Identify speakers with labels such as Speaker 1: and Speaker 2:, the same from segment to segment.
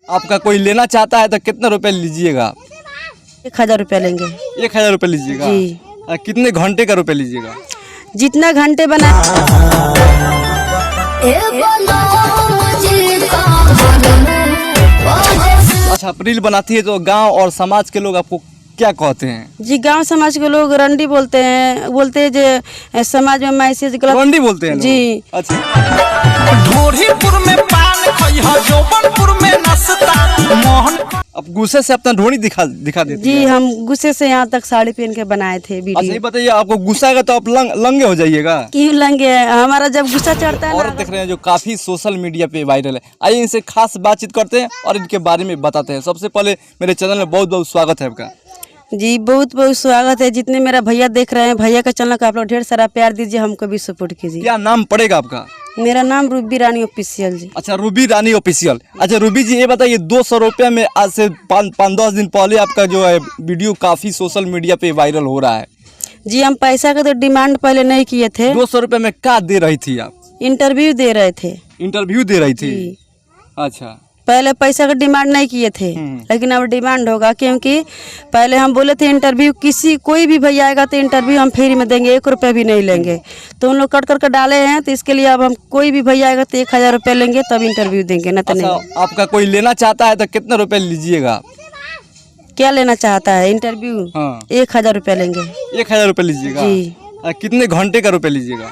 Speaker 1: आपका कोई लेना चाहता है तो कितना रुपए लीजिएगा?
Speaker 2: 1000 रुपया लेंगे।
Speaker 1: 1000 रुपए लीजिएगा
Speaker 2: जी।
Speaker 1: कितने घंटे का रुपए लीजिएगा?
Speaker 2: जितना घंटे बना।
Speaker 1: अच्छा, आप रील बनाती है तो गांव और समाज के लोग आपको क्या कहते हैं?
Speaker 2: जी, गांव समाज के लोग रंडी बोलते हैं जो समाज में मैसेज गलत
Speaker 1: रंडी बोलते हैं लोग?
Speaker 2: जी।
Speaker 1: अच्छा।
Speaker 3: ढोरीपुर में पान खइहा, जोबनपुर में नाश्ता मोहन।
Speaker 1: अब गुस्से से अपना ढोनी दिखा देते
Speaker 2: जी,
Speaker 1: हैं?
Speaker 2: हम गुस्से से यहाँ तक साड़ी पहन के बनाए थे
Speaker 1: अच्छा, ये
Speaker 2: वीडियो।
Speaker 1: बताइए, आपको गुस्सा आएगा तो आप लंगे हो जाइएगा?
Speaker 2: क्यों लंगे? हमारा जब गुस्सा चढ़ता है
Speaker 1: और
Speaker 2: ना।
Speaker 1: देख रहे हैं जो काफी सोशल मीडिया पे वायरल है, आइए इनसे खास बातचीत करते हैं और इनके बारे में बताते हैं। सबसे पहले मेरे चैनल में बहुत बहुत स्वागत है आपका।
Speaker 2: जी, बहुत बहुत स्वागत है। जितने मेरा भैया देख रहे हैं, भैया का चैनल का आप लोग ढेर सारा प्यार दीजिए, हमको भी सपोर्ट कीजिए।
Speaker 1: क्या नाम पड़ेगा आपका?
Speaker 2: मेरा नाम रूबी रानी ऑफिशियल जी।
Speaker 1: अच्छा, रूबी रानी ऑफिशियल। अच्छा रूबी जी, ये बताइए 200 रुपये में आज से 5-10 दिन पहले आपका जो है वीडियो काफी सोशल मीडिया पे वायरल हो रहा है।
Speaker 2: जी, हम पैसा का तो डिमांड पहले नहीं किए थे।
Speaker 1: 200 रुपये में क्या दे रही थी आप?
Speaker 2: इंटरव्यू दे रहे थे।
Speaker 1: इंटरव्यू दे रही थी?
Speaker 2: जी।
Speaker 1: अच्छा।
Speaker 2: पहले पैसा का डिमांड नहीं किए थे, लेकिन अब डिमांड होगा, क्योंकि पहले हम बोले थे इंटरव्यू कोई भी भैया आएगा तो इंटरव्यू हम फ्री में देंगे, 1 रुपये भी नहीं लेंगे। तो उन लोग कट कर डाले हैं, तो इसके लिए अब हम कोई भी भैया आएगा तो 1000 रुपये लेंगे, तब इंटरव्यू देंगे, न तो
Speaker 1: अच्छा,
Speaker 2: नहीं।
Speaker 1: आपका कोई लेना चाहता है तो कितना रुपए लीजिएगा?
Speaker 2: क्या लेना चाहता है? इंटरव्यू?
Speaker 1: हाँ।
Speaker 2: 1000 रुपया लेंगे।
Speaker 1: 1000 रुपए लीजिएगा?
Speaker 2: जी।
Speaker 1: कितने घंटे का रुपए लीजिएगा?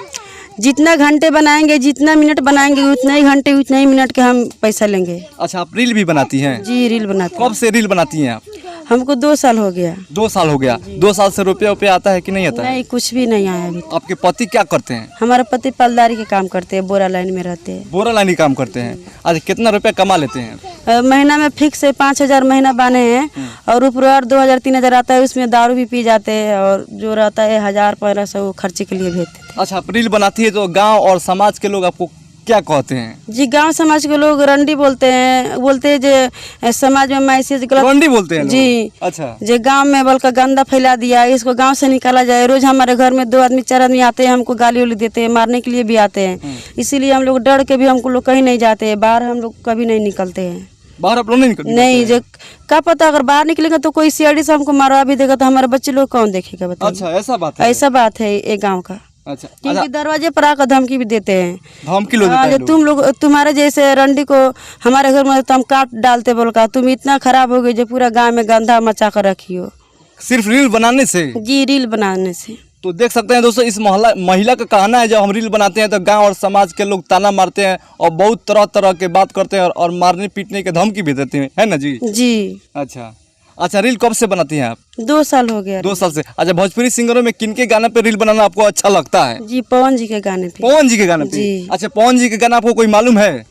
Speaker 2: जितना घंटे बनाएंगे, जितना मिनट बनाएंगे, उतना ही घंटे उतना ही मिनट के हम पैसा लेंगे।
Speaker 1: अच्छा, आप रील भी बनाती हैं?
Speaker 2: जी, रील बनाते
Speaker 1: कब से रील बनाती हैं आप?
Speaker 2: हमको 2 साल हो गया।
Speaker 1: 2 साल हो गया। 2 साल से रुपया आता है कि नहीं आता है?
Speaker 2: नहीं, कुछ भी नहीं आया अभी।
Speaker 1: आपके पति क्या करते हैं?
Speaker 2: हमारा पति पलदारी के काम करते हैं, बोरा लाइन में रहते हैं।
Speaker 1: बोरा लाइनी काम करते हैं। अच्छा, कितना रुपया कमा लेते हैं?
Speaker 2: महीना में फिक्स है 5000 महीना बाने हैं, और ऊपर 2000-3000 आता है, उसमें दारू भी पी जाते हैं, और जो रहता है 1000-1500 वो खर्चे के लिए भेजते हैं।
Speaker 1: अच्छा, आप रील बनाती है तो गांव और समाज के लोग आपको क्या कहते हैं?
Speaker 2: जी, गांव समाज के लोग रंडी बोलते हैं जो समाज में मैसेज गलत
Speaker 1: रंडी बोलते हैं लोग?
Speaker 2: जी।
Speaker 1: अच्छा।
Speaker 2: जो गांव में बल्कि गंदा फैला दिया, इसको गांव से निकाला जाए। रोज हमारे घर में 2 आदमी 4 आदमी आते हैं, हमको गाली उली देते हैं, मारने के लिए भी आते हैं। इसीलिए हम लोग डर के भी हमको लोग कहीं नहीं जाते हैं, बाहर हम लोग कभी नहीं निकलते हैं।
Speaker 1: बाहर आप लोग नहीं निकलते?
Speaker 2: नहीं, जो क्या पता, अगर बाहर निकलेगा तो कोई सीआईडी से हमको मारवा भी देगा, तो हमारे बच्चे लोग कौन देखेगा बताइए।
Speaker 1: अच्छा, ऐसा बात है?
Speaker 2: ऐसा बात है ये गांव का।
Speaker 1: अच्छा।
Speaker 2: क्योंकि दरवाजे पर आकर धमकी भी देते हैं।
Speaker 1: धमकी लोग देते
Speaker 2: हाँ,
Speaker 1: हैं
Speaker 2: जो तुम लोग तुम्हारे जैसे रंडी को हमारे घर में तो हम काट डालते, बोल का तुम इतना खराब हो गए जो पूरा गांव में गंदा मचा कर रखी हो।
Speaker 1: सिर्फ रील बनाने से?
Speaker 2: जी, रील बनाने से।
Speaker 1: तो देख सकते हैं दोस्तों, इस महिला का कहना है, जब हम रील बनाते हैं तो गांव और समाज के लोग ताना मारते हैं और बहुत तरह तरह के बात करते हैं और मारने पीटने के धमकी भी देते हैं, है ना जी?
Speaker 2: जी।
Speaker 1: अच्छा। अच्छा, रील कब से बनाती हैं आप?
Speaker 2: 2 साल हो गया।
Speaker 1: 2 साल से। अच्छा, भोजपुरी सिंगरों में किनके गाने पे रील बनाना आपको अच्छा लगता है?
Speaker 2: जी, पवन जी के गाने पे।
Speaker 1: पवन जी के गाने पे?
Speaker 2: जी।
Speaker 1: अच्छा, पवन जी के गाना आपको कोई मालूम है?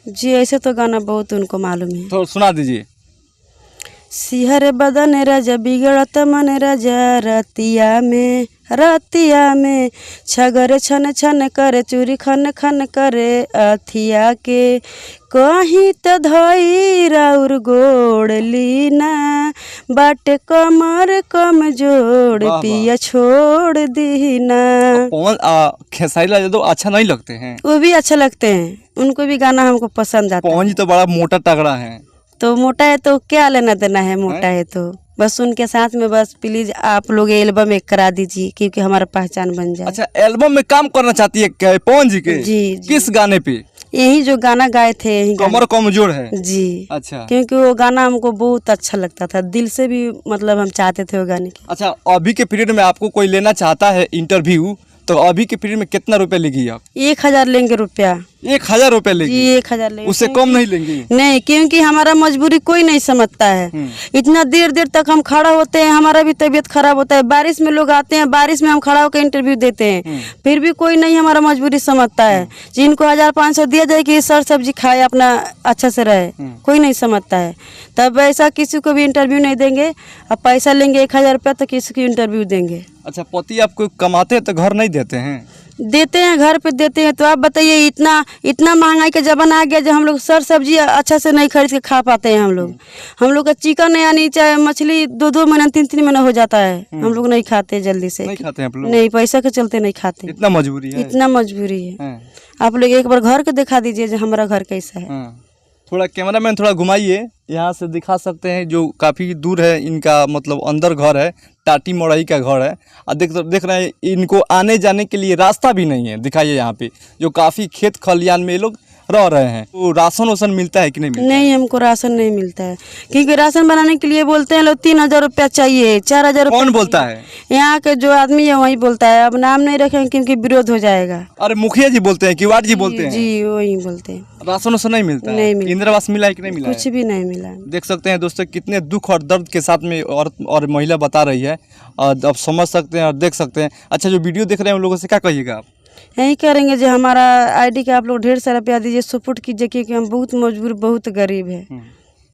Speaker 2: जी, ऐसे तो गाना बहुत उनको मालूम है।
Speaker 1: तो सुना दीजिए।
Speaker 2: सिहर बदन राजा बिगड़त मन राजा, रतिया में छगर छन छन करे, चूरी खन खन करे अथिया के, कहीं तो धई राउर गोड़ लीना, बाटे कमर कमजोड़, पिया छोड़ दीना।
Speaker 1: पवन खेसारी लाल यादव अच्छा नहीं लगते हैं?
Speaker 2: वो भी अच्छा लगते हैं, उनको भी गाना हमको पसंद आता है।
Speaker 1: पवन जी तो बड़ा मोटा तगड़ा है।
Speaker 2: तो मोटा है तो क्या लेना देना है, मोटा है तो बस उनके साथ में बस प्लीज आप लोग एल्बम एक करा दीजिए, क्योंकि हमारा पहचान बन जाए।
Speaker 1: अच्छा, एल्बम में काम करना चाहती है क्या पवन जी के?
Speaker 2: जी।
Speaker 1: किस गाने पे?
Speaker 2: यही जो गाना गाए थे, यही
Speaker 1: कमर कमजोर है?
Speaker 2: जी।
Speaker 1: अच्छा।
Speaker 2: क्योंकि वो गाना हमको बहुत अच्छा लगता था, दिल से भी, मतलब हम चाहते थे वो गाने की।
Speaker 1: अच्छा, अभी के पीरियड में आपको कोई लेना चाहता है इंटरव्यू, तो अभी के पीरियड में कितना रुपए लेगी आप?
Speaker 2: 1000 लेंगे रुपया।
Speaker 1: 1000 रुपए लेगी?
Speaker 2: जी, 1000 लेंगे।
Speaker 1: उससे कम नहीं लेंगी?
Speaker 2: नहीं, क्योंकि हमारा मजबूरी कोई नहीं समझता है। इतना देर तक हम खड़ा होते हैं, हमारा भी तबीयत खराब होता है। बारिश में लोग आते हैं, बारिश में हम खड़ा होकर इंटरव्यू देते हैं, फिर भी कोई नहीं हमारा मजबूरी समझता है। जिनको 1500 दिया जाए कि सर सब्जी खाए, अपना अच्छा से रहे, कोई नहीं समझता है। तब ऐसा किसी को भी इंटरव्यू नहीं देंगे। अब पैसा लेंगे 1000 रुपया, तो किसी को इंटरव्यू देंगे।
Speaker 1: अच्छा, पति आपको कमाते हैं तो घर नहीं देते हैं?
Speaker 2: देते हैं, घर पे देते हैं। तो आप बताइए, इतना महंगाई का जमाना आ गया जो हम लोग सर सब्जी अच्छा से नहीं खरीद के खा पाते हैं। हम लोग का चिकन यानी चाहे मछली 2-2 महीना 3-3 महीना हो जाता है, हम लोग नहीं खाते जल्दी से।
Speaker 1: नहीं खाते हैं आप लोग?
Speaker 2: नहीं, पैसा के चलते नहीं खाते।
Speaker 1: इतना मजबूरी है?
Speaker 2: इतना मजबूरी है। आप लोग एक बार घर के दिखा दीजिए जो हमारा घर कैसा है।
Speaker 1: थोड़ा कैमरामैन थोड़ा घुमाइए, यहाँ से दिखा सकते हैं जो काफ़ी दूर है इनका मतलब अंदर घर है, टाटी मड़ई का घर है। और देख रहे हैं इनको आने जाने के लिए रास्ता भी नहीं है। दिखाइए यहाँ पे जो काफ़ी खेत खलियान में ये लोग रह रहे हैं। तो राशन वासन मिलता है कि नहीं मिलता?
Speaker 2: नहीं, हमको राशन नहीं मिलता है, क्योंकि राशन बनाने के लिए बोलते हैं लोग 3000 रुपया चाहिए, 4000
Speaker 1: कौन बोलता है?
Speaker 2: यहाँ के जो आदमी है वही बोलता है। अब नाम नहीं रखेंगे क्योंकि विरोध हो जाएगा।
Speaker 1: अरे मुखिया जी बोलते हैं कि वार्ड जी बोलते हैं?
Speaker 2: जी वही बोलते हैं।
Speaker 1: राशन वासन नहीं मिलता है?
Speaker 2: नहीं मिलता।
Speaker 1: इंदिरा आवास मिला है कि नहीं मिला?
Speaker 2: कुछ भी नहीं मिला।
Speaker 1: देख सकते हैं दोस्तों कितने दुख और दर्द के साथ में औरत और महिला बता रही है, और अब समझ सकते हैं और देख सकते हैं। अच्छा, जो वीडियो देख रहे हैं उन लोगों से क्या कहिएगा आप?
Speaker 2: यही करेंगे जो हमारा आईडी का आप लोग ढेर सारा रुपया दीजिए, सपोर्ट कीजिए, क्योंकि हम बहुत मजबूर, बहुत गरीब है।